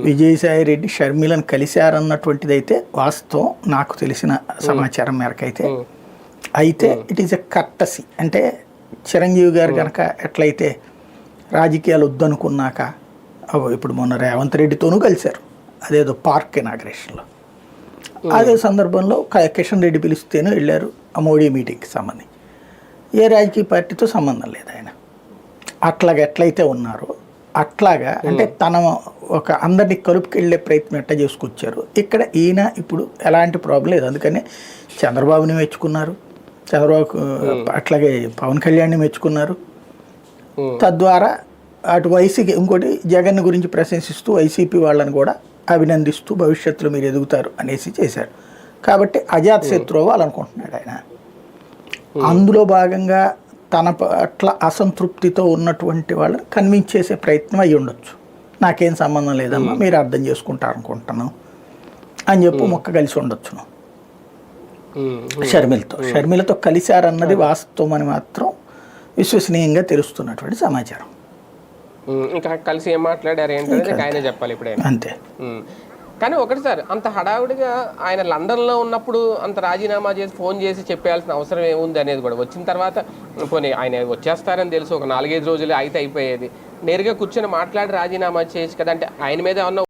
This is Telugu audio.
విజయసాయి రెడ్డి షర్మిలను కలిశారన్నటువంటిది అయితే వాస్తవం, నాకు తెలిసిన సమాచారం మేరకు అయితే ఇట్ ఈస్ ఎ కర్టసీ. అంటే చిరంజీవి గారు కనుక ఎట్లయితే రాజకీయాలు వద్దనుకున్నాక ఇప్పుడు మొన్న రేవంత్ రెడ్డితోనూ కలిశారు, అదేదో పార్క్ ఇనాగ్రేషన్లో. అదే సందర్భంలో కిషన్ రెడ్డి పిలిస్తేనే వెళ్ళారు ఆ మోడీ మీటింగ్కి సంబంధించి. ఏ రాజకీయ పార్టీతో సంబంధం లేదు ఆయన. అట్లాగా ఎట్లయితే ఉన్నారో అట్లాగా అంటే తన ఒక అందరినీ కలుపుకెళ్ళే ప్రయత్నం ఎట్లా చేసుకొచ్చారు. ఇక్కడ ఈయన ఇప్పుడు ఎలాంటి ప్రాబ్లం లేదు. అందుకని చంద్రబాబుని మెచ్చుకున్నారు, చంద్రబాబు అట్లాగే పవన్ కళ్యాణ్ని మెచ్చుకున్నారు. తద్వారా అటు వైసీపీ ఇంకోటి జగన్ గురించి ప్రశంసిస్తూ వైసీపీ వాళ్ళని కూడా అభినందిస్తూ భవిష్యత్తులో మీరు ఎదుగుతారు అనేసి చేశారు. కాబట్టి అజాత శత్రువు అనుకుంటున్నాడు ఆయన. అందులో భాగంగా తన పట్ల అసంతృప్తితో ఉన్నటువంటి వాళ్ళని కన్విన్స్ చేసే ప్రయత్నం అయ్యి ఉండొచ్చు. నాకేం సంబంధం లేదమ్మా, మీరు అర్థం చేసుకుంటారు అనుకుంటాను అని చెప్పి మొక్క కలిసి ఉండొచ్చును షర్మిలతో కలిశారన్నది వాస్తవం అని మాత్రం విశ్వసనీయంగా తెలుస్తున్నటువంటి సమాచారం. ఇంకా కలిసి ఏం మాట్లాడారు ఏంటంటే ఆయనే చెప్పాలి ఇప్పుడు అంతే. కానీ ఒకటి సార్, అంత హడావుడిగా ఆయన లండన్లో ఉన్నప్పుడు అంత రాజీనామా చేసి ఫోన్ చేసి చెప్పాల్సిన అవసరం ఏముంది అనేది కూడా వచ్చిన తర్వాత పోనీ ఆయన వచ్చేస్తారని తెలుసు, ఒక 4-5 రోజులు అయితే అయిపోయేది, నేరుగా కూర్చొని మాట్లాడి రాజీనామా చేసి కదా. అంటే ఆయన మీద ఏమన్నా